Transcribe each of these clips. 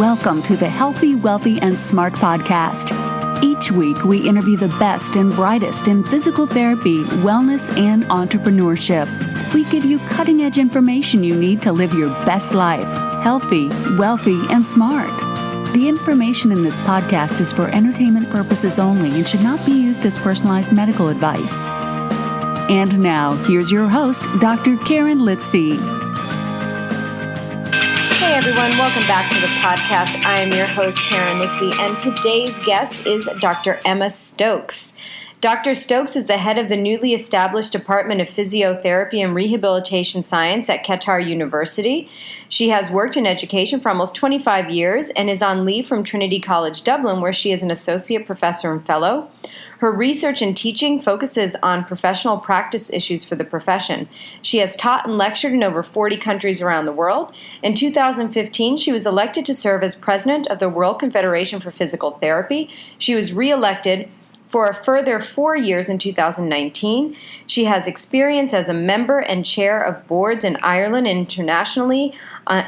Welcome to the Healthy, Wealthy, and Smart podcast. Each week, we interview the best and brightest in physical therapy, wellness, and entrepreneurship. We give you cutting-edge information you need to live your best life, healthy, wealthy, and smart. The information in this podcast is for entertainment purposes only and should not be used as personalized medical advice. And now, here's your host, Dr. Karen Litzy. Hey everyone, welcome back to the podcast. I am your host, Karen Litzy, and today's guest is Dr. Emma Stokes. Dr. Stokes is the head of the newly established Department of Physiotherapy and Rehabilitation Science at Qatar University. She has worked in education for almost 25 years and is on leave from Trinity College Dublin, where she is an associate professor and fellow. Her research and teaching focuses on professional practice issues for the profession. She has taught and lectured in over 40 countries around the world. In 2015, she was elected to serve as president of the World Confederation for Physical Therapy. She was reelected for a further 4 years in 2019. She has experience as a member and chair of boards in Ireland and internationally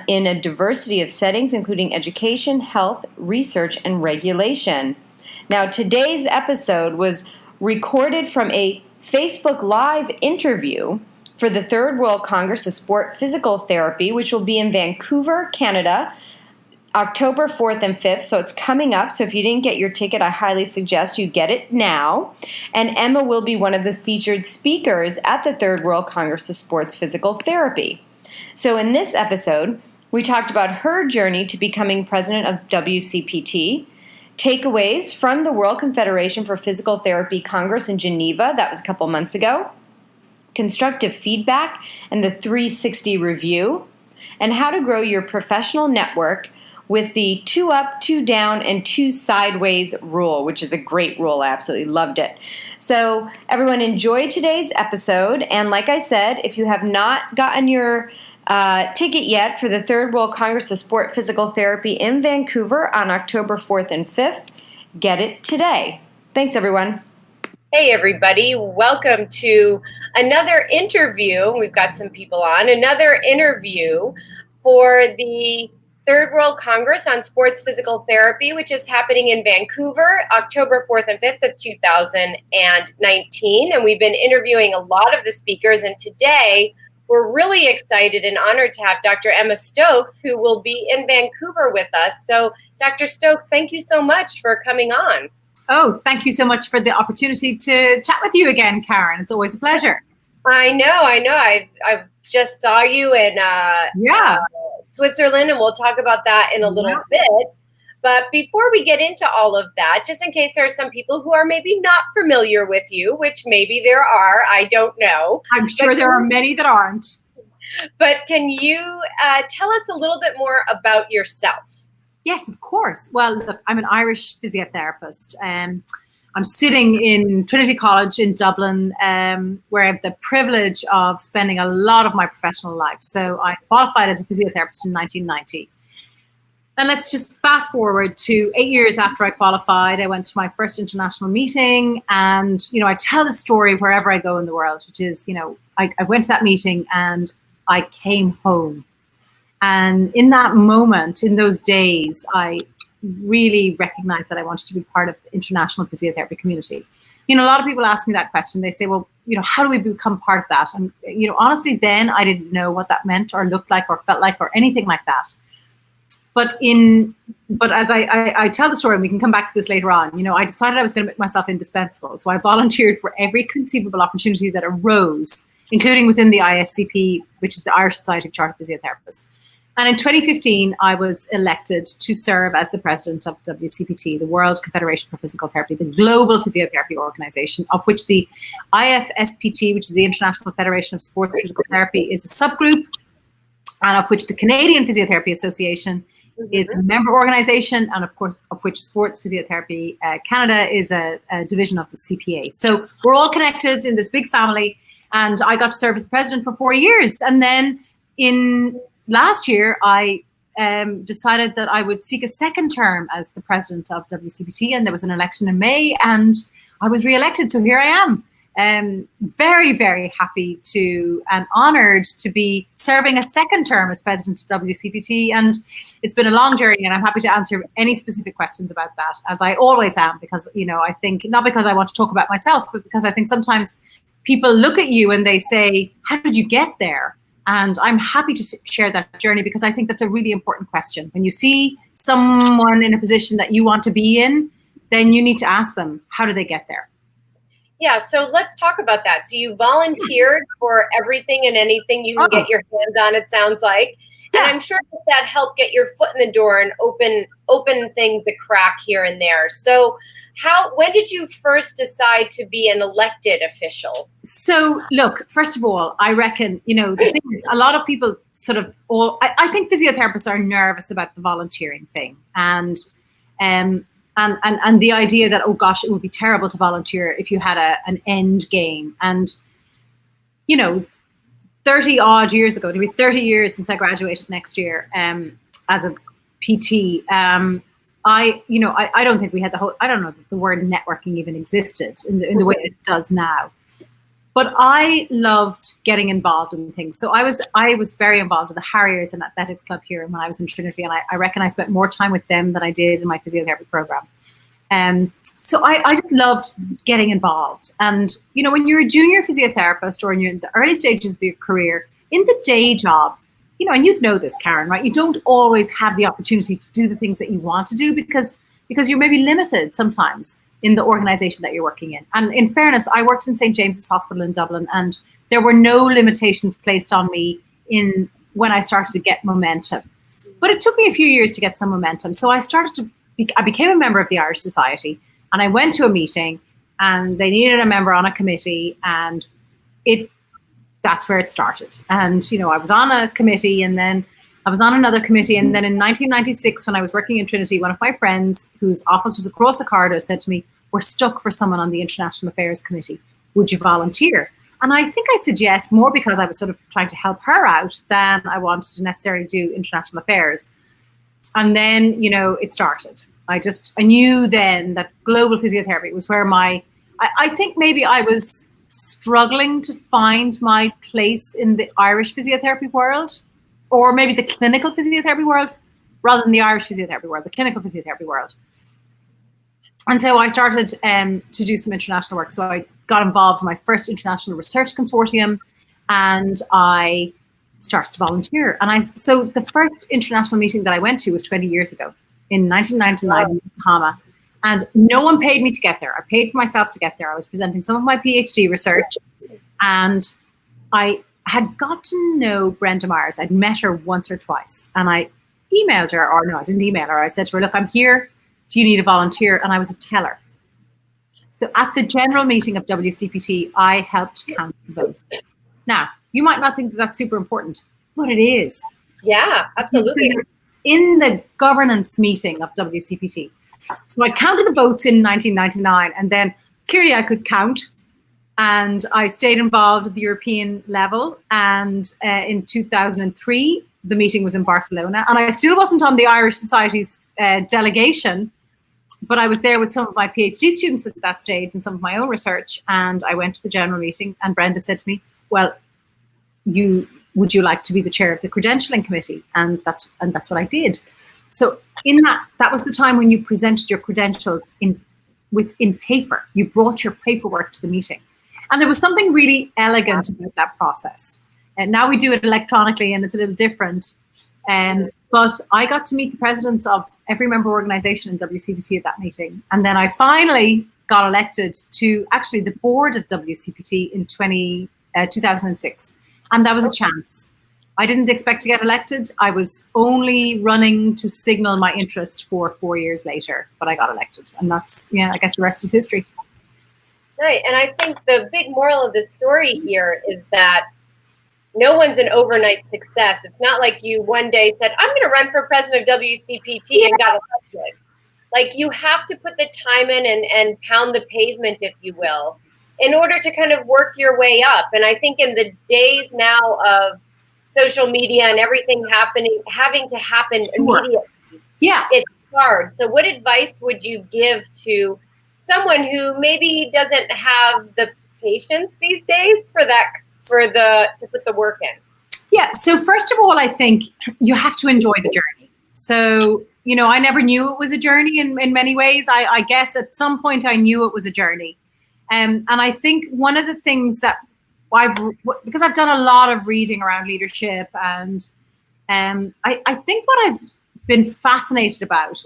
in a diversity of settings, including education, health, research, and regulation. Now, today's episode was recorded from a Facebook Live interview for the Third World Congress of Sport Physical Therapy, which will be in Vancouver, Canada, October 4th and 5th. So it's coming up. So if you didn't get your ticket, I highly suggest you get it now. And Emma will be one of the featured speakers at the Third World Congress of Sports Physical Therapy. So in this episode, we talked about her journey to becoming president of WCPT, takeaways from the World Confederation for Physical Therapy Congress in Geneva, that was a couple months ago, constructive feedback and the 360 review, and how to grow your professional network with the 2 up, 2 down, and 2 sideways rule, which is a great rule. I absolutely loved it. So everyone enjoy today's episode. And like I said, if you have not gotten your ticket yet for the Third World Congress of Sport Physical Therapy in Vancouver on October 4th and 5th, get it today. Thanks, everyone. Hey, everybody. Welcome to another interview. We've got some people on. Another interview for the Third World Congress on Sports Physical Therapy, which is happening in Vancouver, October 4th and 5th of 2019. And we've been interviewing a lot of the speakers. And today, we're really excited and honored to have Dr. Emma Stokes, who will be in Vancouver with us. So, Dr. Stokes, thank you so much for coming on. Oh, thank you so much for the opportunity to chat with you again, Karen. It's always a pleasure. I know. I just saw you in Switzerland, and we'll talk about that in a little bit. But before we get into all of that, just in case there are some people who are maybe not familiar with you, which maybe there are, I don't know. I'm sure there are many that aren't. But can you tell us a little bit more about yourself? Yes, of course. Well, look, I'm an Irish physiotherapist. I'm sitting in Trinity College in Dublin, where I have the privilege of spending a lot of my professional life. So I qualified as a physiotherapist in 1990. And let's just fast forward to 8 years after I qualified. I went to my first international meeting, and, I tell the story wherever I go in the world, which is, I went to that meeting and I came home. And in that moment, in those days, I really recognized that I wanted to be part of the international physiotherapy community. A lot of people ask me that question. They say, well, how do we become part of that? And, honestly, then I didn't know what that meant or looked like or felt like or anything like that. But as I tell the story, and we can come back to this later on, I decided I was going to make myself indispensable. So I volunteered for every conceivable opportunity that arose, including within the ISCP, which is the Irish Society of Chartered Physiotherapists. And in 2015, I was elected to serve as the president of WCPT, the World Confederation for Physical Therapy, the global physiotherapy organization, of which the IFSPT, which is the International Federation of Sports Physical Therapy, is a subgroup, and of which the Canadian Physiotherapy Association is a member organization, and of course, of which Sports Physiotherapy Canada is a division of the CPA. So we're all connected in this big family, and I got to serve as the president for 4 years. And then in last year, I decided that I would seek a second term as the president of WCPT, and there was an election in May, and I was reelected. So here I am. Very, very happy to and honored to be serving a second term as president of WCPT. And it's been a long journey, and I'm happy to answer any specific questions about that, as I always am, because, I think, not because I want to talk about myself, but because I think sometimes people look at you and they say, how did you get there? And I'm happy to share that journey, because I think that's a really important question. When you see someone in a position that you want to be in, then you need to ask them, how do they get there? Yeah, so let's talk about that. So you volunteered for everything and anything you can get your hands on, it sounds like. And I'm sure that helped get your foot in the door and open things a crack here and there. So when did you first decide to be an elected official? So look, first of all, I reckon, the thing is, a lot of people I think physiotherapists are nervous about the volunteering thing. And the idea that, oh gosh, it would be terrible to volunteer if you had an end game. And, 30 odd years ago, it'll be 30 years since I graduated next year as a PT. I don't think we had I don't know that the word networking even existed in the way it does now. But I loved getting involved in things. So I was very involved in the Harriers and Athletics Club here when I was in Trinity, and I reckon I spent more time with them than I did in my physiotherapy program. So I just loved getting involved. And, when you're a junior physiotherapist, or in the early stages of your career, in the day job, and you'd know this, Karen, right? You don't always have the opportunity to do the things that you want to do because you're maybe limited sometimes in the organization that you're working in. And in fairness, I worked in St. James's Hospital in Dublin, and there were no limitations placed on me when I started to get momentum. But it took me a few years to get some momentum. So I became a member of the Irish Society, and I went to a meeting, and they needed a member on a committee, and that's where it started. And, I was on a committee, and then I was on another committee. And then in 1996, when I was working in Trinity, one of my friends whose office was across the corridor said to me, we're stuck for someone on the International Affairs Committee. Would you volunteer? And I think I said yes, more because I was sort of trying to help her out than I wanted to necessarily do international affairs. And then, it started. I knew then that global physiotherapy was where I think maybe I was struggling to find my place in the Irish physiotherapy world, or maybe the clinical physiotherapy world, rather than the Irish physiotherapy world, the clinical physiotherapy world. And so I started to do some international work. So I got involved in my first international research consortium, and I started to volunteer. And so the first international meeting that I went to was 20 years ago in 1999 in Bahama. And no one paid me to get there. I paid for myself to get there. I was presenting some of my PhD research, and I had got to know Brenda Myers. I'd met her once or twice, and I emailed her, or no, I didn't email her. I said to her, look, I'm here. Do you need a volunteer? And I was a teller. So at the general meeting of WCPT, I helped count the votes. Now, you might not think that that's super important, but it is. Yeah, absolutely. In the governance meeting of WCPT. So I counted the votes in 1999, and then clearly I could count, and I stayed involved at the European level. And in 2003, the meeting was in Barcelona, and I still wasn't on the Irish Society's delegation, but I was there with some of my PhD students at that stage and some of my own research. And I went to the general meeting, and Brenda said to me, well, would you like to be the chair of the credentialing committee? And that's what I did. So in that was the time when you presented your credentials in paper. You brought your paperwork to the meeting. And there was something really elegant about that process. And now we do it electronically, and it's a little different. But I got to meet the presidents of every member organization in WCPT at that meeting. And then I finally got elected to actually the board of WCPT in 2006. And that was a chance. I didn't expect to get elected. I was only running to signal my interest for 4 years later, but I got elected. And that's, I guess the rest is history. Right. And I think the big moral of the story here is that no one's an overnight success. It's not like you one day said, I'm going to run for president of WCPT and got elected. Like, you have to put the time in and pound the pavement, if you will, in order to kind of work your way up. And I think in the days now of social media and everything having to happen immediately, it's hard. So what advice would you give to someone who maybe doesn't have the patience these days to put the work in? Yeah. So first of all, I think you have to enjoy the journey. So, I never knew it was a journey in many ways. I guess at some point I knew it was a journey. And I think one of the things that because I've done a lot of reading around leadership, and I think what I've been fascinated about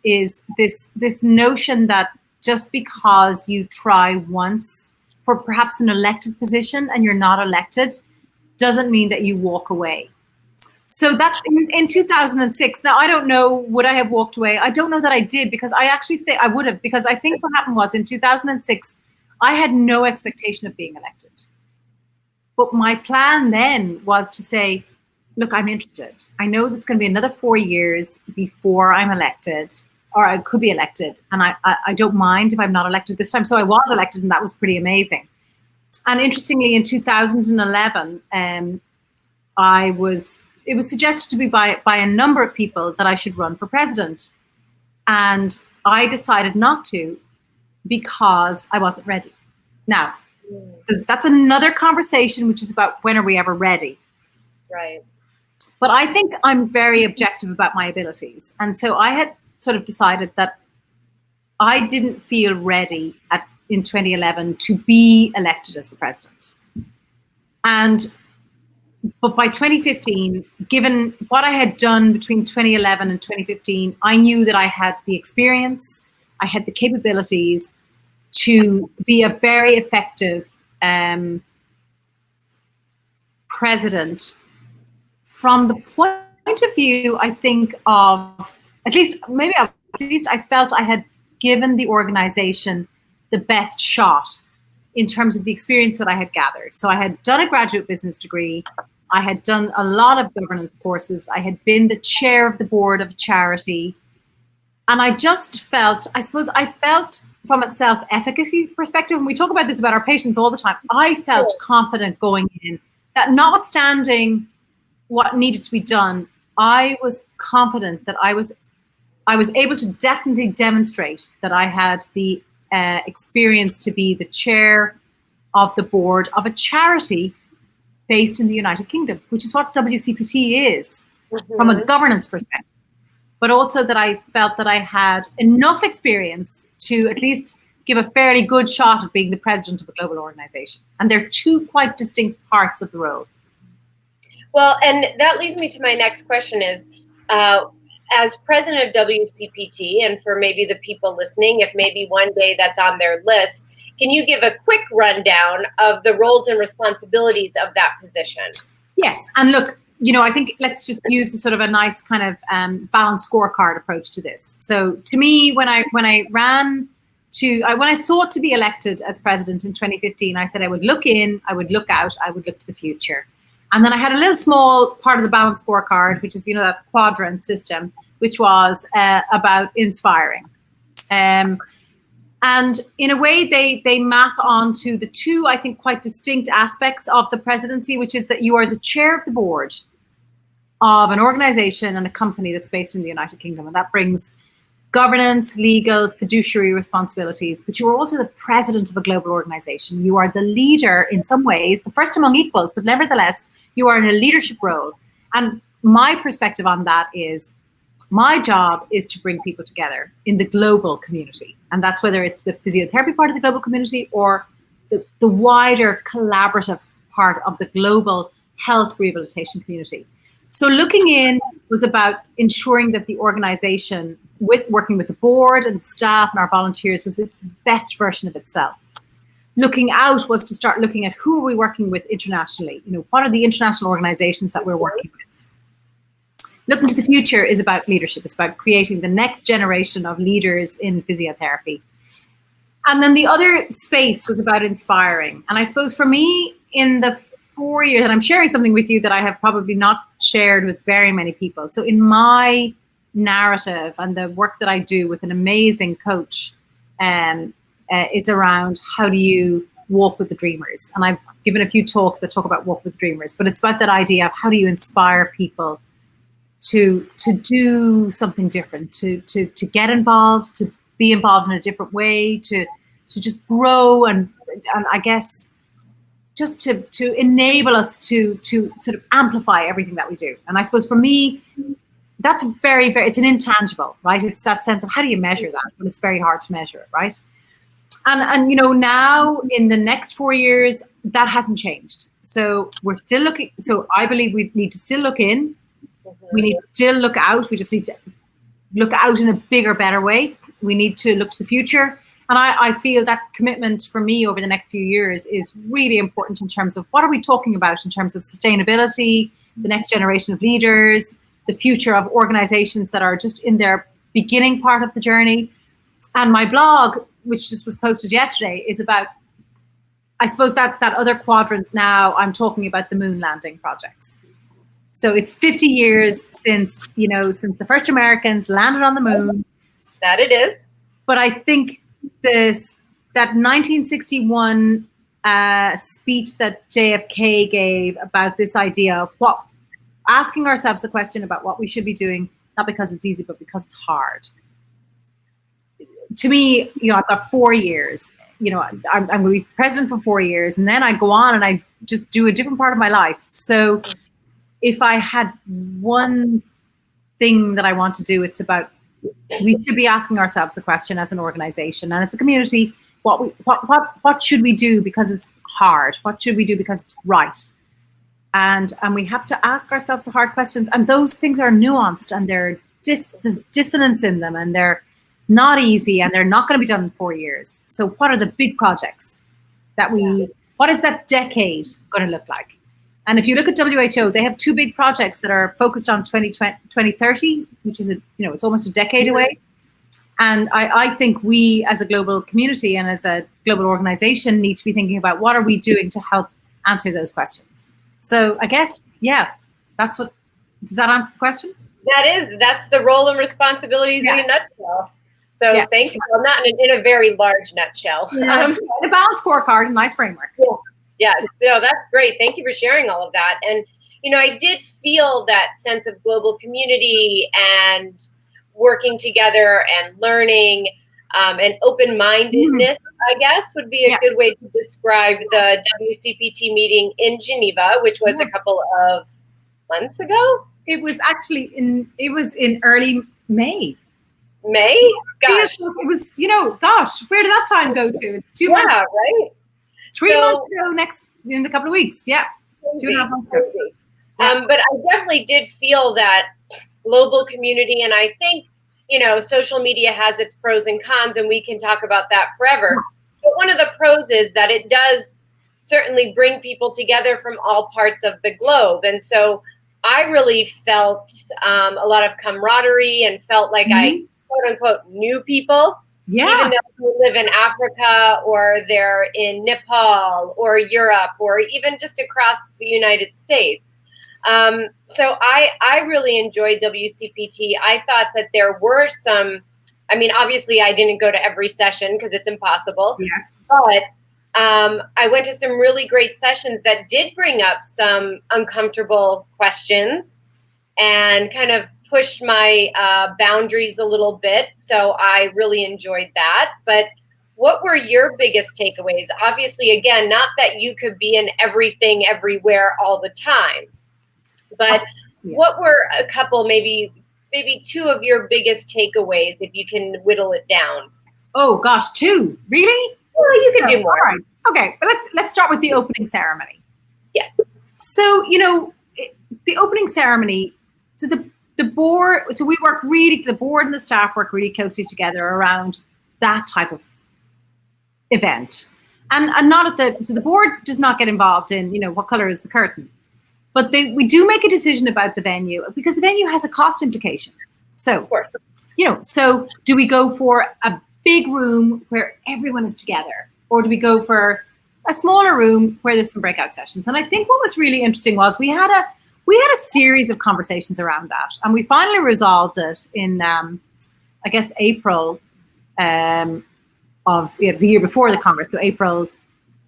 is this notion that just because you try once for perhaps an elected position and you're not elected doesn't mean that you walk away. So that in 2006, now I don't know, would I have walked away? I don't know that I did, because I actually think I would have, because I think what happened was in 2006, I had no expectation of being elected. But my plan then was to say, look, I'm interested. I know there's going to be another 4 years before I'm elected, or I could be elected. And I don't mind if I'm not elected this time. So I was elected, and that was pretty amazing. And interestingly, in 2011, it was suggested to me by a number of people that I should run for president. And I decided not to, because I wasn't ready. Now, that's another conversation, which is about when are we ever ready? Right. But I think I'm very objective about my abilities. And so I had sort of decided that I didn't feel ready in 2011 to be elected as the president. But by 2015, given what I had done between 2011 and 2015, I knew that I had the experience, I had the capabilities to be a very effective president from the point of view, I think, of at least I felt I had given the organization the best shot in terms of the experience that I had gathered. So I had done a graduate business degree. I had done a lot of governance courses. I had been the chair of the board of a charity. And I just felt, I felt from a self-efficacy perspective, and we talk about this about our patients all the time, I felt confident going in that notwithstanding what needed to be done, I was confident that I was able to definitely demonstrate that I had the experience to be the chair of the board of a charity based in the United Kingdom, which is what WCPT is from a governance perspective. But also that I felt that I had enough experience to at least give a fairly good shot at being the president of a global organization. And they're two quite distinct parts of the role. Well, and that leads me to my next question is, as president of WCPT, and for maybe the people listening, if maybe one day that's on their list, can you give a quick rundown of the roles and responsibilities of that position? Yes. And look, I think let's just use a sort of a nice kind of balanced scorecard approach to this. So to me, when I sought to be elected as president in 2015, I said I would look in, I would look out, I would look to the future. And then I had a little small part of the balanced scorecard, which is, that quadrant system, which was about inspiring. And in a way, they map onto the two, I think, quite distinct aspects of the presidency, which is that you are the chair of the board of an organization and a company that's based in the United Kingdom. And that brings governance, legal, fiduciary responsibilities. But you are also the president of a global organization. You are the leader in some ways, the first among equals, but nevertheless, you are in a leadership role. And my perspective on that is, my job is to bring people together in the global community. And that's whether it's the physiotherapy part of the global community or the wider collaborative part of the global health rehabilitation community. So looking in was about ensuring that the organization, working with the board and staff and our volunteers, was its best version of itself. Looking out was to start looking at who are we working with internationally? What are the international organizations that we're working with? Looking to the future is about leadership. It's about creating the next generation of leaders in physiotherapy. And then the other space was about inspiring. And I suppose for me, in the 4 years, and I'm sharing something with you that I have probably not shared with very many people. So in my narrative and the work that I do with an amazing coach is around how do you walk with the dreamers. And I've given a few talks that talk about walk with the dreamers, but it's about that idea of how do you inspire people to do something different, to get involved, to be involved in a different way, to just grow and I guess just to enable us to sort of amplify everything that we do. And I suppose for me, that's very, very, it's an intangible, right? It's that sense of how do you measure that? But it's very hard to measure it, right? And now in the next 4 years, that hasn't changed. So we're still looking. So I believe we need to still look in. We need to still look out. We just need to look out in a bigger, better way. We need to look to the future. And I feel that commitment for me over the next few years is really important in terms of what are we talking about in terms of sustainability, the next generation of leaders, the future of organizations that are just in their beginning part of the journey. And my blog, which just was posted yesterday, is about, I suppose, that other quadrant now. I'm talking about the moon landing projects. So it's 50 years since the first Americans landed on the moon. That it is. But I think that 1961 speech that JFK gave about this idea of asking ourselves the question about what we should be doing, not because it's easy, but because it's hard. To me, I've got 4 years. I'm going to be president for 4 years, and then I go on and I just do a different part of my life. So if I had one thing that I want to do, it's about, we should be asking ourselves the question as an organization and as a community, what should we do because it's hard? What should we do because it's right? And we have to ask ourselves the hard questions. And those things are nuanced, and there's dissonance in them, and they're not easy, and they're not going to be done in 4 years. So what are the big projects what is that decade going to look like? And if you look at WHO, they have 2 big projects that are focused on 2030, which is, it's almost a decade away. And I think we as a global community and as a global organization need to be thinking about what are we doing to help answer those questions. So I guess, does that answer the question? That's the role and responsibilities in a nutshell. So thank you. Well, not in a very large nutshell. A balanced scorecard, a nice framework. Yeah. Yes, that's great. Thank you for sharing all of that. And, I did feel that sense of global community and working together and learning and open-mindedness, I guess, would be a good way to describe the WCPT meeting in Geneva, which was a couple of months ago. It was actually in early May. May? Gosh. It was, where did that time go to? It's 2 months. Yeah, right? 3 months ago in a couple of weeks. Yeah. Crazy, 2.5 months ago. But I definitely did feel that global community. And I think, social media has its pros and cons, and we can talk about that forever. But one of the pros is that it does certainly bring people together from all parts of the globe. And so I really felt a lot of camaraderie and felt like I, quote unquote, knew people. Yeah. Even though they live in Africa or they're in Nepal or Europe or even just across the United States. So I really enjoyed WCPT. I thought that there were some, obviously I didn't go to every session because it's impossible. Yes. But I went to some really great sessions that did bring up some uncomfortable questions and kind of pushed my boundaries a little bit. So I really enjoyed that. But what were your biggest takeaways? Obviously, again, not that you could be in everything everywhere all the time, but what were a couple, maybe 2 of your biggest takeaways, if you can whittle it down? Oh gosh, 2? Really? Well, you could do more. All right. Okay, but let's start with the opening ceremony. Yes. So, the opening ceremony, so the board, so the board and the staff work really closely together around that type of event. And not so the board does not get involved in, what color is the curtain. But we do make a decision about the venue because the venue has a cost implication. So, of course. So do we go for a big room where everyone is together? Or do we go for a smaller room where there's some breakout sessions? And I think what was really interesting was we had a series of conversations around that. And we finally resolved it in, April of the year before the Congress, so April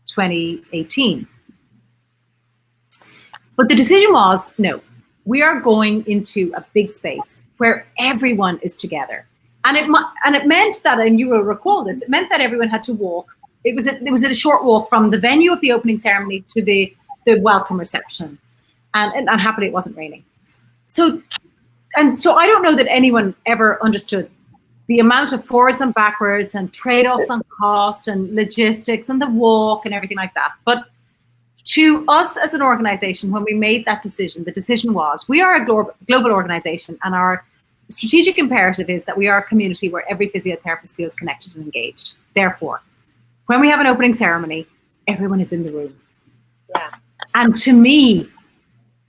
2018. But the decision was, no, we are going into a big space where everyone is together. And it meant that, and you will recall this, it meant that everyone had to walk it was a short walk from the venue of the opening ceremony to the welcome reception, and happily it wasn't raining. So I don't know that anyone ever understood the amount of forwards and backwards and trade-offs on cost and logistics and the walk and everything like that. But to us as an organization, when we made that decision, the decision was we are a global organization, and our strategic imperative is that we are a community where every physiotherapist feels connected and engaged. Therefore, when we have an opening ceremony, everyone is in the room. Yeah. And to me,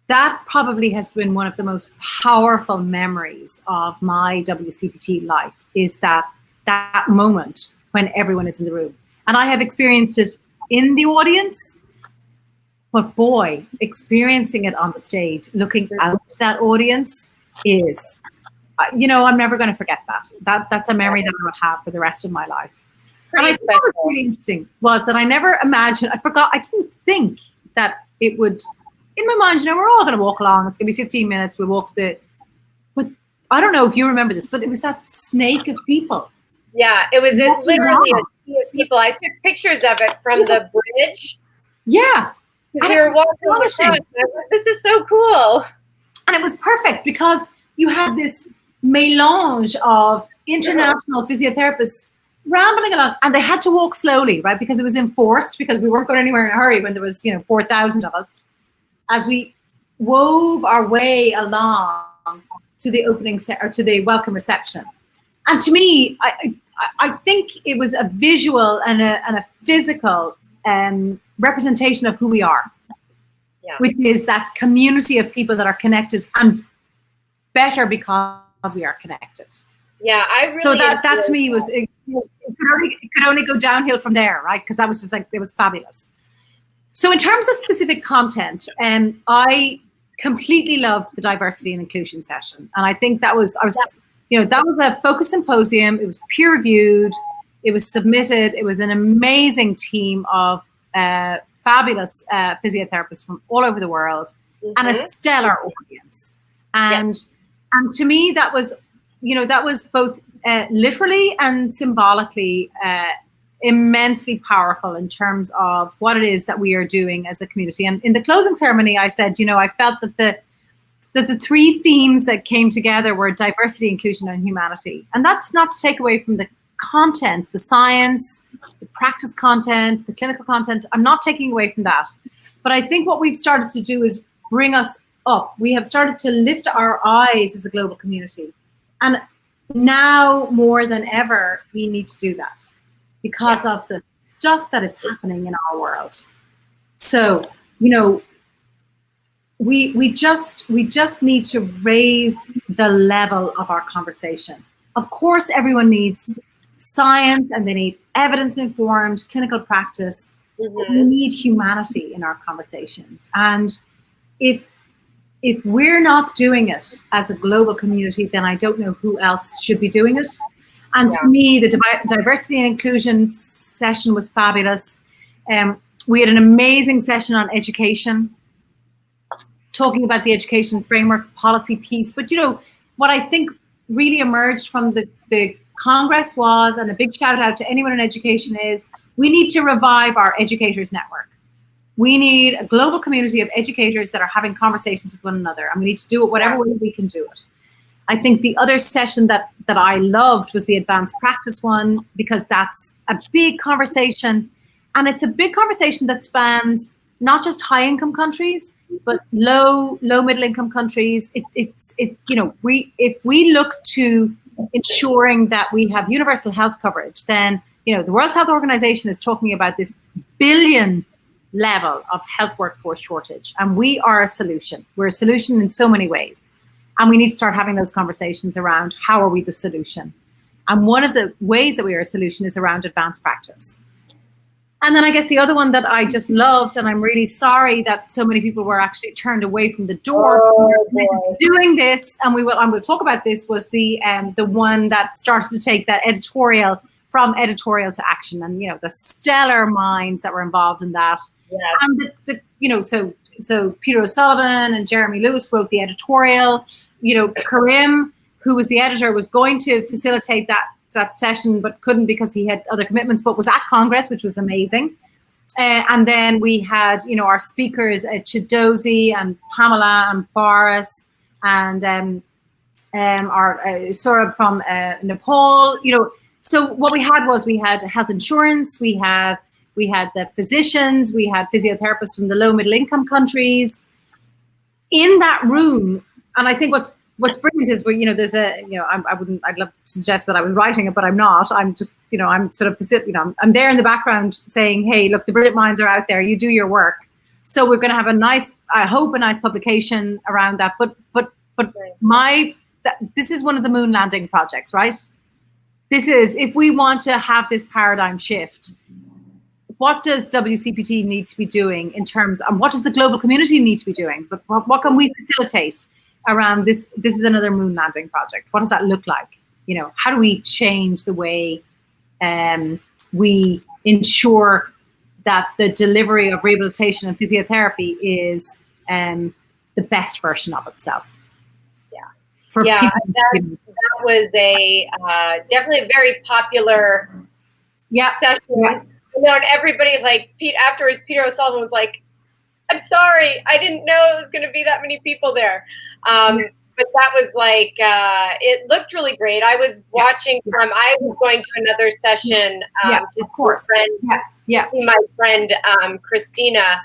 that probably has been one of the most powerful memories of my WCPT life, is that moment when everyone is in the room. And I have experienced it in the audience, but boy, experiencing it on the stage, looking out to that audience is, I'm never going to forget that. That's a memory that I will have for the rest of my life. And I think what was really interesting was that I never imagined, I didn't think that it would, in my mind, we're all going to walk along. It's going to be 15 minutes. We'll walk but I don't know if you remember this, but it was that snake of people. Yeah, it was literally a sea of people. I took pictures of it from the bridge. Yeah. Because we were walking across. This is so cool. And it was perfect because you had this melange of international physiotherapists rambling along, and they had to walk slowly, right? Because it was enforced, because we weren't going anywhere in a hurry when there was, 4,000 of us. As we wove our way along to the opening or to the welcome reception. And to me, I think it was a visual and a physical representation of who we are, which is that community of people that are connected, and better because we are connected. Yeah, I really. So that to me was it could only go downhill from there, right? Because that was just it was fabulous. So in terms of specific content, I completely loved the diversity and inclusion session, and I think that was a focused symposium. It was peer reviewed. It was submitted. It was an amazing team of fabulous physiotherapists from all over the world, and a stellar audience. And to me, that was both literally and symbolically immensely powerful in terms of what it is that we are doing as a community. And in the closing ceremony, I said, I felt that the three themes that came together were diversity, inclusion, and humanity. And that's not to take away from the content, the science, the practice content, the clinical content. I'm not taking away from that. But I think what we've started to do is bring us up. We have started to lift our eyes as a global community. And now more than ever, we need to do that because of the stuff that is happening in our world. So, we just need to raise the level of our conversation. Of course, everyone needs science and they need evidence-informed clinical practice. But we need humanity in our conversations. And if we're not doing it as a global community, then I don't know who else should be doing it. And to me, the diversity and inclusion session was fabulous. We had an amazing session on education, talking about the education framework policy piece. But what I think really emerged from the Congress was, and a big shout out to anyone in education, is we need to revive our educators network. We need a global community of educators that are having conversations with one another, and we need to do it whatever way we can do it. I think the other session that I loved was the advanced practice one, because that's a big conversation, and it's a big conversation that spans not just high income countries, but low middle income countries. If we look to ensuring that we have universal health coverage, then the World Health Organization is talking about this billion level of health workforce shortage, and we are a solution. We're a solution in so many ways, and we need to start having those conversations around how are we the solution. And one of the ways that we are a solution is around advanced practice. And then I guess the other one that I just loved, and I'm really sorry that so many people were actually turned away from the door doing this, and we'll talk about this, was the one that started to take that editorial from editorial to action, and the stellar minds that were involved in that. Yes. And so Peter O'Sullivan and Jeremy Lewis wrote the editorial. Karim, who was the editor, was going to facilitate that that session, but couldn't because he had other commitments, but was at Congress, which was amazing. And then we had, our speakers, Chidozi and Pamela and Boris and our Saurabh from Nepal. So what we had health insurance, we had the physicians, we had physiotherapists from the low middle income countries in that room. And I think what's brilliant is there's I'd love to suggest that I was writing it, but I'm not. I'm just, I'm sort of, I'm there in the background saying, hey, look, the brilliant minds are out there. You do your work. So we're going to have a nice publication around that. But this is one of the moon landing projects, right? This is, if we want to have this paradigm shift, what does WCPT need to be doing in terms of, what does the global community need to be doing? But what can we facilitate around this? This is another moon landing project. What does that look like? How do we change the way we ensure that the delivery of rehabilitation and physiotherapy is the best version of itself? That was definitely a very popular session. And everybody, like afterwards, Peter O'Sullivan was like, "I'm sorry, I didn't know it was going to be that many people there." But that was like, it looked really great. I was watching I was going to another session to see my friend Christina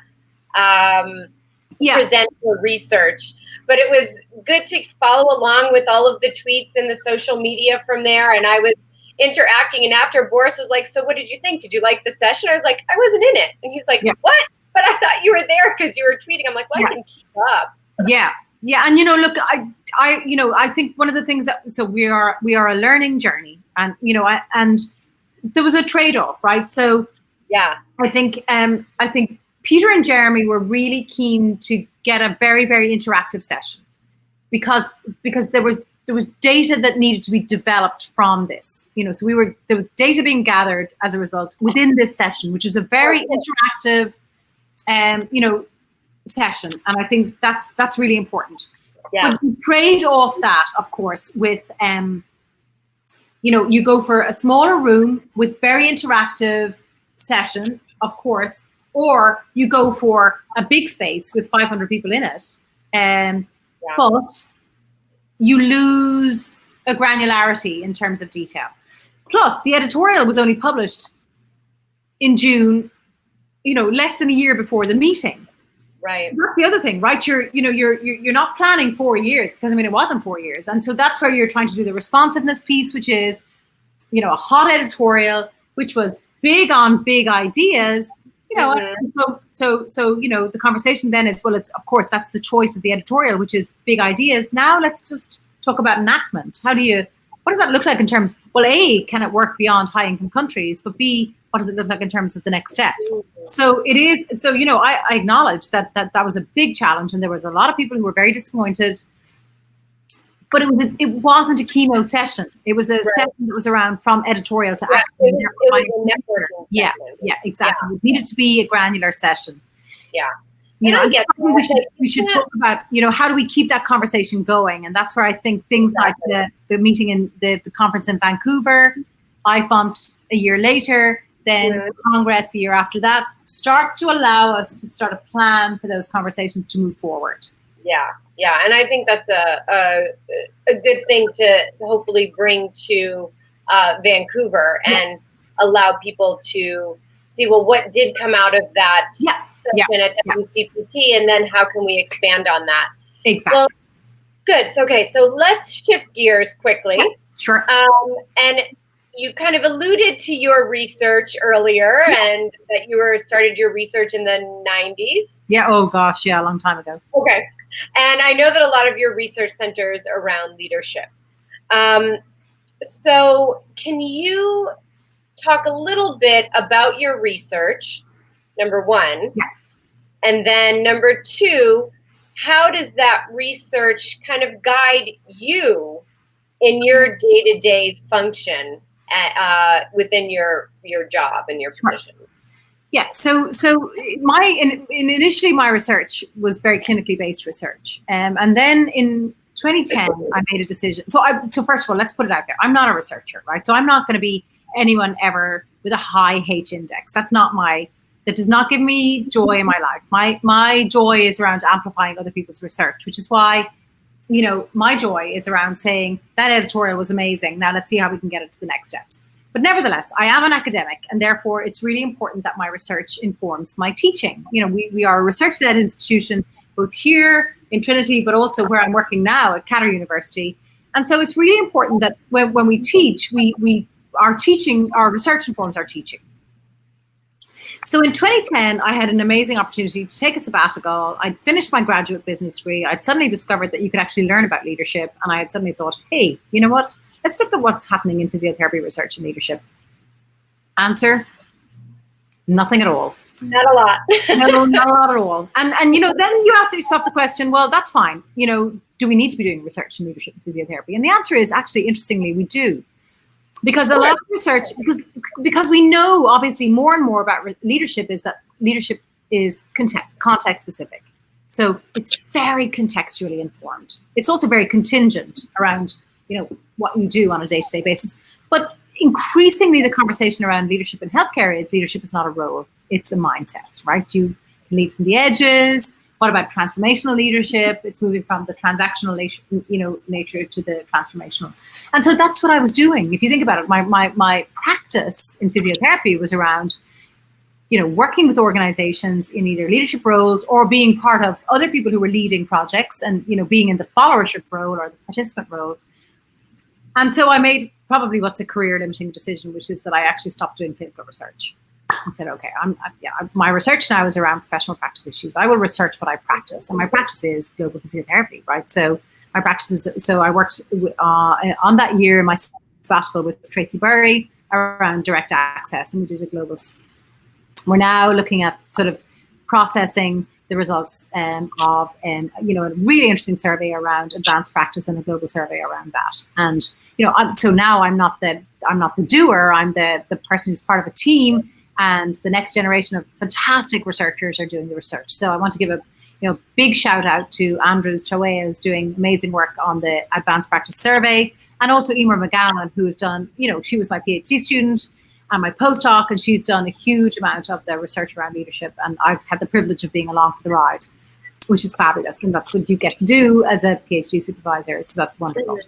present her research. But it was good to follow along with all of the tweets and the social media from there. And I was interacting. And after, Boris was like, "So what did you think? Did you like the session?" I was like, "I wasn't in it." And he was like, "What? But I thought you were there because you were tweeting." I'm like, "Well, I can keep up." Yeah. And look, I think one of the things so we are a learning journey, and and there was a trade-off, right? So I think Peter and Jeremy were really keen to get a very, very interactive session because there was data that needed to be developed from this. So there was data being gathered as a result within this session, which is a very interactive session. And I think that's really important. But we trade off that, of course, with you go for a smaller room with very interactive session, of course, or you go for a big space with 500 people in it, but you lose a granularity in terms of detail. Plus, the editorial was only published in June, less than a year before the meeting. Right. So that's the other thing, right? You're not planning 4 years, because it wasn't 4 years, and so that's where you're trying to do the responsiveness piece, which is, a hot editorial, which was big on big ideas. And so the conversation then is, well, it's, of course, that's the choice of the editorial, which is big ideas. Now let's just talk about enactment. What does that look like in terms, well, A, can it work beyond high income countries, but B, what does it look like in terms of the next steps? So it is, I acknowledge that was a big challenge, and there was a lot of people who were very disappointed, but it wasn't a keynote session. It was a session that was around from editorial to action. It was a networking session. Yeah, exactly. It needed to be a granular session. Yeah. We should talk about, how do we keep that conversation going? And that's where I think things like the meeting in the conference in Vancouver, IFSPT a year later, then Congress the year after that, starts to allow us to start a plan for those conversations to move forward. Yeah, and I think that's a good thing to hopefully bring to Vancouver and allow people to see, well, what did come out of that session at WCPT, and then how can we expand on that? Exactly. Well, good. So let's shift gears quickly. Yeah, sure. And you kind of alluded to your research earlier, and that you started your research in the 90s. Yeah. Oh gosh. Yeah. A long time ago. Okay. And I know that a lot of your research centers around leadership. So can you talk a little bit about your research, number one? Yeah. And then number two, how does that research kind of guide you in your day-to-day function within your job and your position? Yeah, so initially my research was very clinically based research, and then in 2010, I made a decision. So first of all, let's put it out there. I'm not a researcher, right? So I'm not going to be anyone ever with a high H index. That does not give me joy in my life. My joy is around amplifying other people's research, which is why, my joy is around saying that editorial was amazing. Now let's see how we can get it to the next steps. But nevertheless, I am an academic, and therefore it's really important that my research informs my teaching. We are a research-led institution, both here in Trinity, but also where I'm working now at Qatar University. And so it's really important that when we teach, our research informs our teaching. So in 2010, I had an amazing opportunity to take a sabbatical. I'd finished my graduate business degree. I'd suddenly discovered that you could actually learn about leadership. And I had suddenly thought, hey, you know what? Let's look at what's happening in physiotherapy research and leadership. Answer, nothing at all. Not a lot. No, not a lot at all. And then you ask yourself the question, well, that's fine. Do we need to be doing research in leadership and physiotherapy? And the answer is actually, interestingly, we do. Because a lot of research, because we know obviously more and more about leadership is that leadership is context specific. So it's very contextually informed. It's also very contingent around, what you do on a day-to-day basis. But increasingly the conversation around leadership in healthcare is leadership is not a role, it's a mindset, right? You can lead from the edges. What about transformational leadership? It's moving from the transactional nature to the transformational. And so that's what I was doing. If you think about it, my practice in physiotherapy was around, working with organizations in either leadership roles or being part of other people who were leading projects and, being in the followership role or the participant role. And so I made probably what's a career limiting decision, which is that I actually stopped doing clinical research. And said, okay, my research now is around professional practice issues. I will research what I practice, and my practice is global physiotherapy, right? So my practice is, I worked on that year in my sabbatical with Tracy Burry around direct access, and we did a global. We're now looking at sort of processing the results of a really interesting survey around advanced practice and a global survey around that. And so now I'm not the doer. I'm the person who's part of a team. And the next generation of fantastic researchers are doing the research. So I want to give a big shout out to Litzy.Hey, who's doing amazing work on the Advanced Practice Survey, and also Emer McGowan, who has done, she was my PhD student and my postdoc, and she's done a huge amount of the research around leadership. And I've had the privilege of being along for the ride, which is fabulous. And that's what you get to do as a PhD supervisor. So that's wonderful.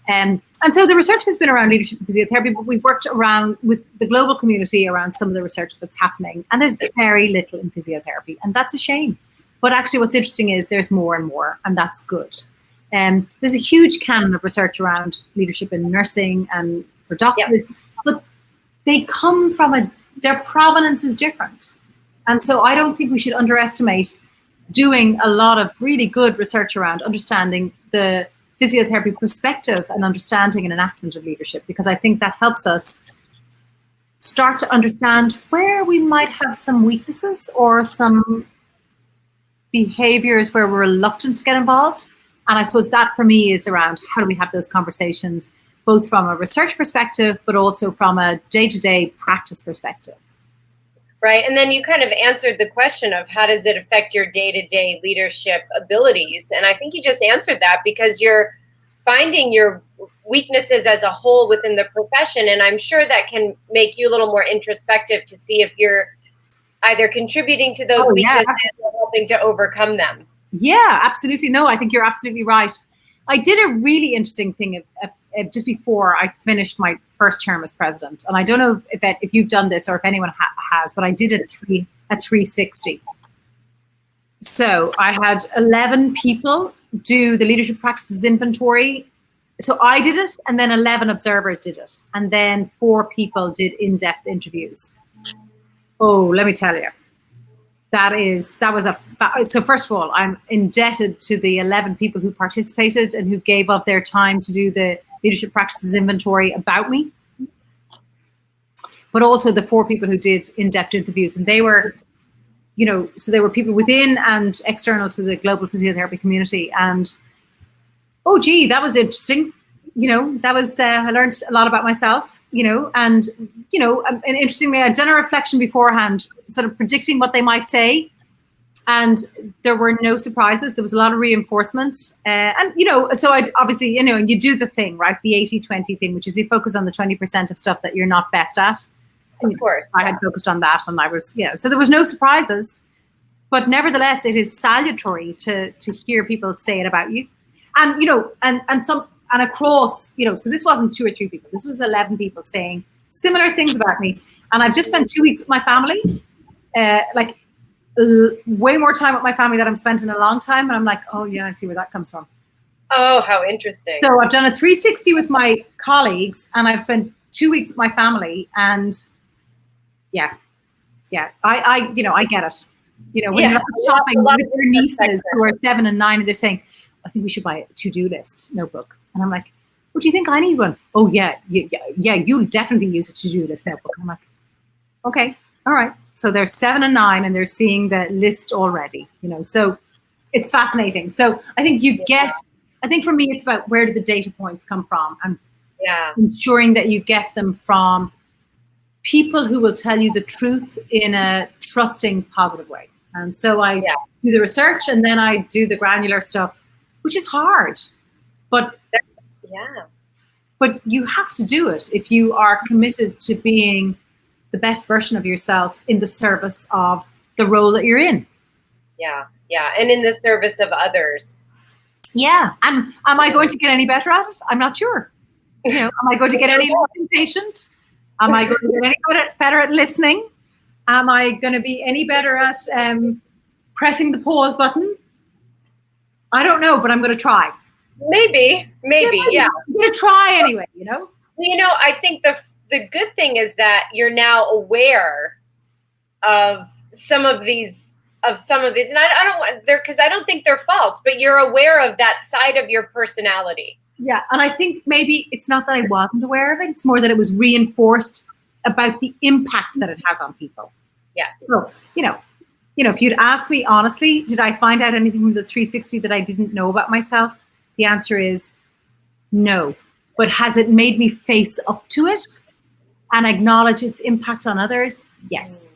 And so the research has been around leadership and physiotherapy, but we've worked around with the global community around some of the research that's happening. And there's very little in physiotherapy, and that's a shame. But actually what's interesting is there's more and more, and that's good. There's a huge canon of research around leadership in nursing and for doctors, but they come from their provenance is different. And so I don't think we should underestimate doing a lot of really good research around understanding the physiotherapy perspective and understanding and enactment of leadership, because I think that helps us start to understand where we might have some weaknesses or some behaviors where we're reluctant to get involved. And I suppose that for me is around how do we have those conversations, both from a research perspective, but also from a day-to-day practice perspective. Right. And then you kind of answered the question of how does it affect your day-to-day leadership abilities? And I think you just answered that, because you're finding your weaknesses as a whole within the profession. And I'm sure that can make you a little more introspective to see if you're either contributing to those weaknesses or helping to overcome them. Yeah, absolutely. No, I think you're absolutely right. I did a really interesting thing just before I finished my first term as president. And I don't know if you've done this or if anyone has, but I did a 360. So I had 11 people do the leadership practices inventory. So I did it, and then 11 observers did it. And then 4 people did in-depth interviews. Oh, let me tell you. So first of all, I'm indebted to the 11 people who participated and who gave of their time to do the leadership practices inventory about me, but also the 4 people who did in-depth interviews. And they were, so they were people within and external to the global physiotherapy community. And, oh, gee, that was interesting. That was, I learned a lot about myself, and interestingly, I'd done a reflection beforehand, sort of predicting what they might say. And there were no surprises. There was a lot of reinforcement. And, so I obviously, and you do the thing, right? The 80-20 thing, which is you focus on the 20% of stuff that you're not best at. Of course. I had focused on that, and I was, so there was no surprises. But nevertheless, it is salutary to hear people say it about you. And, and across, so this wasn't 2 or 3 people. This was 11 people saying similar things about me. And I've just spent 2 weeks with my family, way more time with my family than I've spent in a long time. And I'm like, oh yeah, I see where that comes from. Oh, how interesting. So I've done a 360 with my colleagues, and I've spent 2 weeks with my family, and I get it. When you're shopping with your nieces who are 7 and 9, and they're saying, I think we should buy a to-do list notebook. And I'm like, well, do you think I need one? Oh yeah, you'll definitely use a to-do list notebook. I'm like, okay, all right. So they're 7 and 9, and they're seeing the list already, so it's fascinating. So I think I think for me, it's about where do the data points come from, and ensuring that you get them from people who will tell you the truth in a trusting, positive way. And so I do the research, and then I do the granular stuff, which is hard, but you have to do it if you are committed to being the best version of yourself in the service of the role that you're in. Yeah, and in the service of others. Yeah, and am I going to get any better at it? I'm not sure. Am I going to get any less impatient? Am I going to get any better at listening? Am I going to be any better at pressing the pause button? I don't know, but I'm going to try. Maybe, yeah. I'm going to try anyway, I think the good thing is that you're now aware of some of these, and I don't want because I don't think they're false, but you're aware of that side of your personality. Yeah, and I think maybe it's not that I wasn't aware of it; it's more that it was reinforced about the impact that it has on people. Yes. So if you'd ask me honestly, did I find out anything from the 360 that I didn't know about myself? The answer is no. But has it made me face up to it and acknowledge its impact on others? Yes.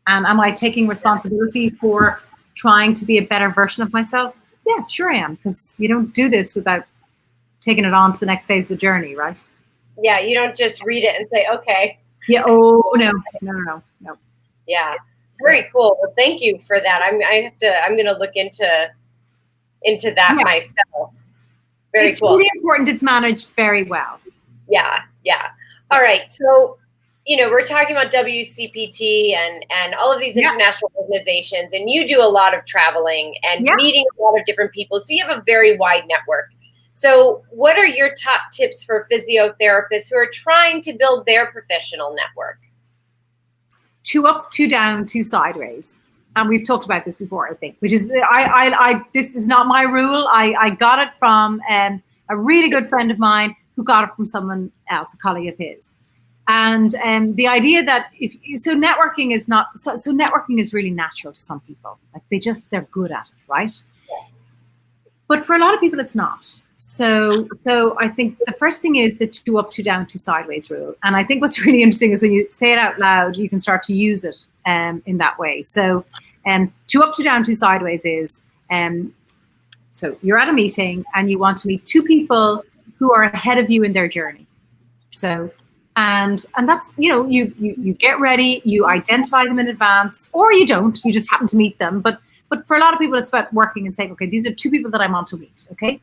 And am I taking responsibility for trying to be a better version of myself? Yeah, sure I am, because you don't do this without taking it on to the next phase of the journey, right? Yeah, you don't just read it and say, okay. Yeah, oh, no. Yeah, very cool. Well, thank you for that. I'm going to look into that myself. It's cool. It's really important. It's managed very well. Yeah. All right. So, we're talking about WCPT and all of these international organizations, and you do a lot of traveling and meeting a lot of different people. So you have a very wide network. So what are your top tips for physiotherapists who are trying to build their professional network? 2 up, 2 down, 2 sideways. And we've talked about this before, I think, which is, this is not my rule. I got it from a really good friend of mine who got it from someone else, a colleague of his. And the idea that networking is not, so networking is really natural to some people. Like they're good at it, right? Yes. But for a lot of people, it's not. So I think the first thing is the 2 up, 2 down, 2 sideways rule. And I think what's really interesting is when you say it out loud, you can start to use it in that way. So 2 up, 2 down, 2 sideways is, so you're at a meeting and you want to meet 2 people who are ahead of you in their journey. So, and that's, you get ready, you identify them in advance, or you don't, you just happen to meet them. But for a lot of people, it's about working and saying, okay, these are 2 people that I want to meet, okay?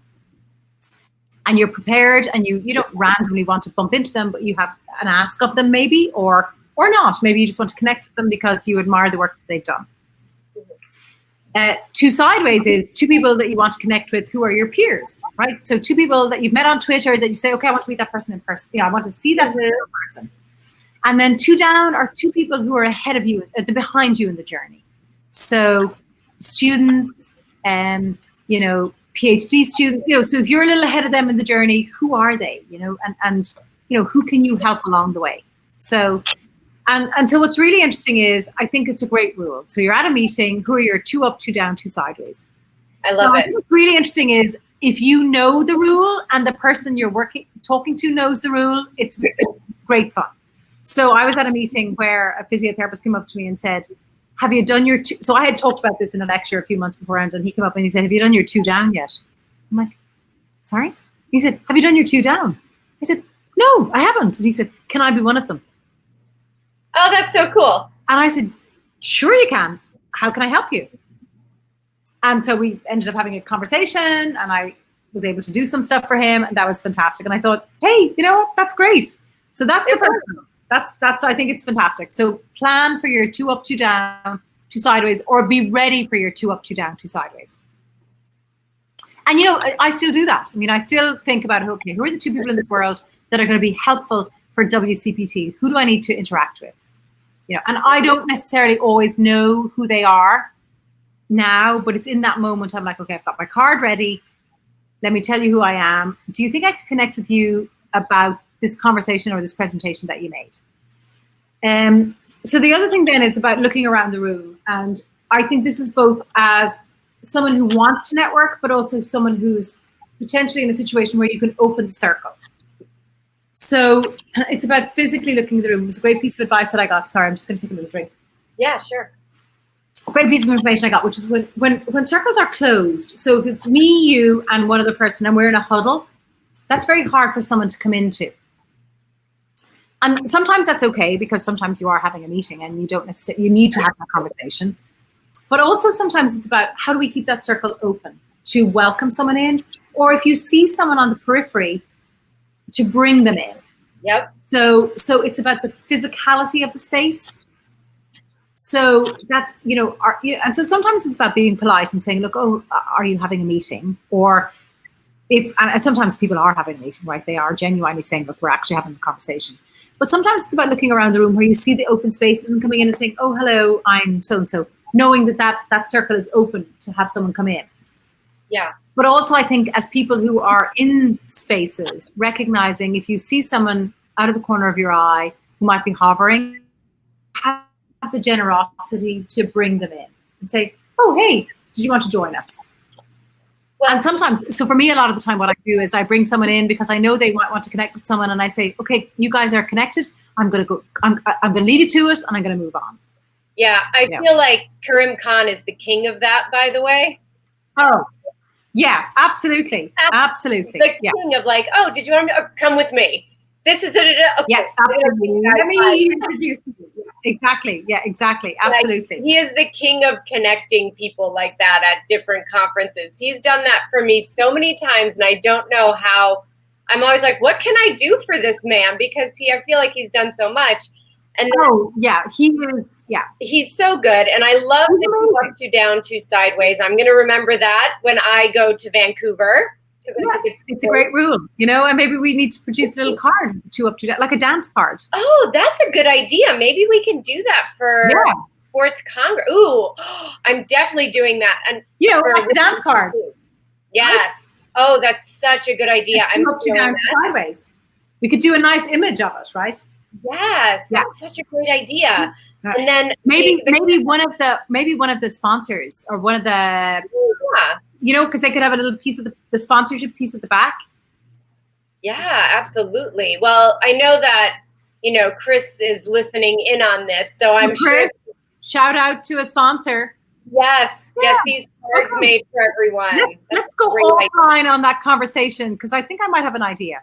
And you're prepared, and you don't randomly want to bump into them, but you have an ask of them maybe, or not. Maybe you just want to connect with them because you admire the work that they've done. 2 sideways is 2 people that you want to connect with who are your peers, right? So 2 people that you've met on Twitter that you say, okay, I want to meet that person in person. I want to see that person. And then 2 down are 2 people who are ahead of you, behind you in the journey. So students, PhD students, so if you're a little ahead of them in the journey, who are they, and who can you help along the way? So, and so what's really interesting is, I think it's a great rule. So you're at a meeting, who are your 2 up, 2 down, 2 sideways? I love it. What's really interesting is, if you know the rule and the person you're talking to knows the rule, it's great fun. So I was at a meeting where a physiotherapist came up to me and said, have you done your two? So I had talked about this in a lecture a few months beforehand, and he came up and he said, have you done your 2 down yet? I'm like, sorry? He said, have you done your 2 down? I said, no, I haven't. And he said, can I be one of them? Oh, that's so cool. And I said, sure you can. How can I help you? And so we ended up having a conversation, and I was able to do some stuff for him, and that was fantastic. And I thought, hey, you know what? That's great. So that's the first one. That's I think it's fantastic. So plan for your 2 up, 2 down, 2 sideways, or be ready for your 2 up, 2 down, 2 sideways. And I still do that. I mean, I still think about, okay, who are the 2 people in this world that are going to be helpful for WCPT? Who do I need to interact with? And I don't necessarily always know who they are now, but it's in that moment I'm like, okay, I've got my card ready. Let me tell you who I am. Do you think I can connect with you about this conversation or this presentation that you made? So the other thing then is about looking around the room. And I think this is both as someone who wants to network, but also someone who's potentially in a situation where you can open the circle. So it's about physically looking at the room. It was a great piece of advice that I got. Sorry, I'm just going to take a little drink. Yeah, sure. A great piece of information I got, which is when circles are closed. So if it's me, you, and one other person, and we're in a huddle, that's very hard for someone to come into. And sometimes that's okay, because sometimes you are having a meeting and you don't necessarily, you need to have that conversation. But also sometimes it's about how do we keep that circle open to welcome someone in, or if you see someone on the periphery, to bring them in. Yep. So it's about the physicality of the space. So that, and so sometimes it's about being polite and saying, look, oh, are you having a meeting? Or and sometimes people are having a meeting, right? They are genuinely saying, look, we're actually having a conversation. But sometimes it's about looking around the room where you see the open spaces and coming in and saying, oh, hello, I'm so-and-so, knowing that circle is open to have someone come in. Yeah. But also I think as people who are in spaces, recognizing if you see someone out of the corner of your eye who might be hovering, have the generosity to bring them in and say, oh, hey, did you want to join us? Well, and sometimes, so for me, a lot of the time what I do is I bring someone in because I know they might want to connect with someone, and I say, okay, you guys are connected. I'm going to lead you to it, and I'm going to move on. Yeah, I feel like Karim Khan is the king of that, by the way. Oh, yeah, absolutely. Absolutely. The king of like, oh, did you want to come with me? This is it. Okay. Yeah, absolutely. Let me introduce you. Exactly. Yeah, exactly. Absolutely. Like, he is the king of connecting people like that at different conferences. He's done that for me so many times, and I don't know how. I'm always like, what can I do for this man? Because I feel like he's done so much. And he is. Yeah, he's so good, and I love the 2 up, 2 down, 2 sideways. I'm going to remember that when I go to Vancouver. Yeah, it's a great rule, and maybe we need to produce a little card, 2 up, 2 down, like a dance card. Oh, that's a good idea. Maybe we can do that for Sports Congress. Ooh, I'm definitely doing that. And like the dance card. Yes. Oh, that's such a good idea. I'm stealing that. Sideways. We could do a nice image of it, right? Yes, that's such a great idea. Yeah. And then maybe one of the sponsors or one of the because they could have a little piece of the sponsorship piece at the back. Yeah, absolutely. Well, I know that, Chris is listening in on this, so I'm sure. Shout out to a sponsor. Yes, get these cards made for everyone. Let's go offline on that conversation, because I think I might have an idea.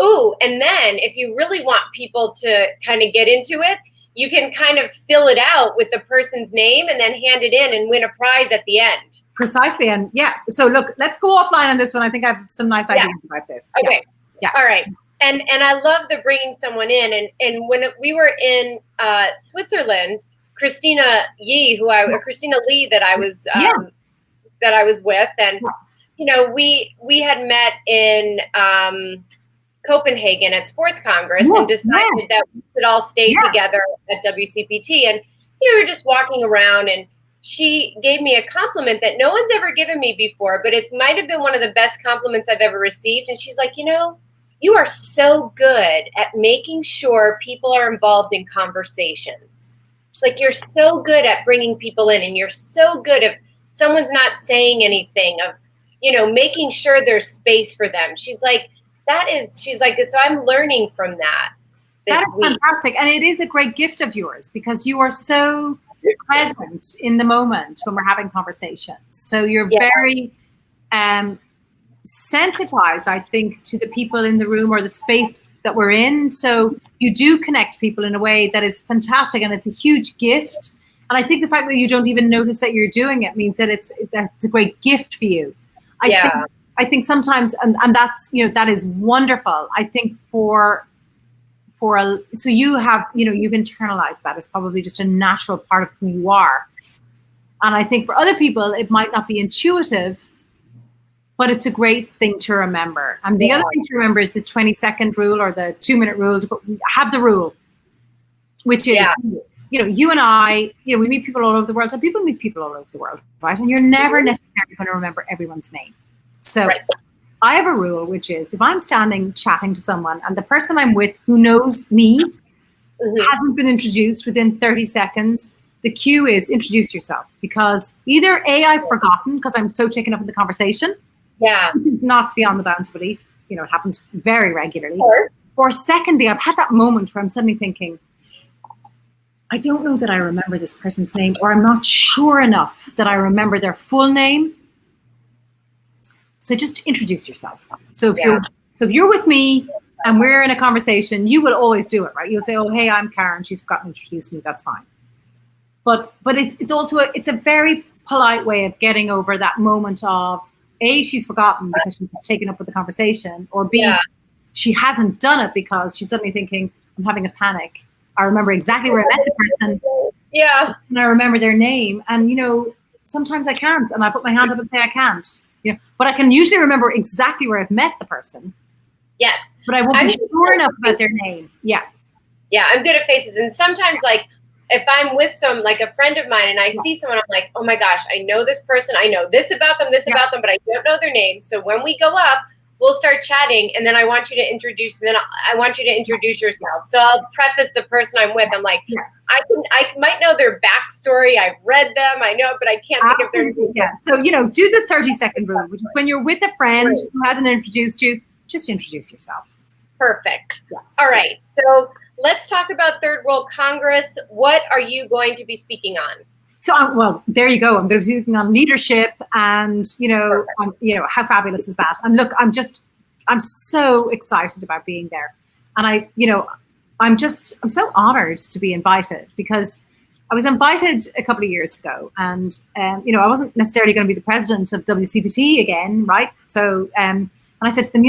Ooh, and then if you really want people to kind of get into it, you can kind of fill it out with the person's name and then hand it in and win a prize at the end. Precisely. And so look, let's go offline on this one. I think I have some nice ideas about this. Okay. Yeah. All right. And I love the bringing someone in. And when we were in Switzerland, Christina Lee that I was with, and we had met in Copenhagen at Sports Congress and decided that we could all stay together at WCPT. And we were just walking around, and she gave me a compliment that no one's ever given me before, but it might have been one of the best compliments I've ever received. And she's like, you are so good at making sure people are involved in conversations. Like, you're so good at bringing people in, and you're so good if someone's not saying anything, of, making sure there's space for them. She's like, so I'm learning from that. That is fantastic. And it is a great gift of yours, because you are so present in the moment when we're having conversations. So you're very sensitized, I think, to the people in the room or the space that we're in. So you do connect people in a way that is fantastic, and it's a huge gift. And I think the fact that you don't even notice that you're doing it means that it's a great gift for you. I think sometimes, and that's, that is wonderful. I think so you have, you've internalized that as probably just a natural part of who you are. And I think for other people, it might not be intuitive, but it's a great thing to remember. And the other thing to remember is the 20-second rule or the 2-minute rule. Have the rule, which is, you and I, we meet people all over the world, and people meet people all over the world, right? And you're never necessarily going to remember everyone's name. So I have a rule, which is if I'm standing chatting to someone and the person I'm with who knows me hasn't been introduced within 30 seconds, the cue is introduce yourself, because either A, I've forgotten because I'm so taken up in the conversation. It's not beyond the bounds of belief. It happens very regularly. Or secondly, I've had that moment where I'm suddenly thinking, I don't know that I remember this person's name, or I'm not sure enough that I remember their full name. So just introduce yourself. So if you're with me and we're in a conversation, you will always do it, right? You'll say, oh, hey, I'm Karen. She's forgotten to introduce me. That's fine. But it's also it's a very polite way of getting over that moment of A, she's forgotten because she's taken up with the conversation, or B, she hasn't done it because she's suddenly thinking, I'm having a panic. I remember exactly where I met the person. And I remember their name. And, sometimes I can't. And I put my hand up and say I can't. But I can usually remember exactly where I've met the person. Yes. But I won't be sure enough about their name. Yeah, I'm good at faces. And sometimes, like, if I'm with a friend of mine and I see someone, I'm like, oh my gosh, I know this person. I know this about them, but I don't know their name. So when we go up, we'll start chatting, and then I want you to introduce yourself. So I'll preface the person I'm with. I'm like, I might know their backstory. I've read them. I know, but I can't think of their name. Yeah. So, do the 30-second rule, which is when you're with a friend who hasn't introduced you, just introduce yourself. Perfect. All right. So let's talk about Third World Congress. What are you going to be speaking on? So, there you go. I'm going to be speaking on leadership, and how fabulous is that? And look, I'm so excited about being there, and I'm so honored to be invited, because I was invited a couple of years ago, and I wasn't necessarily going to be the president of WCPT again, right? So, and I said to them,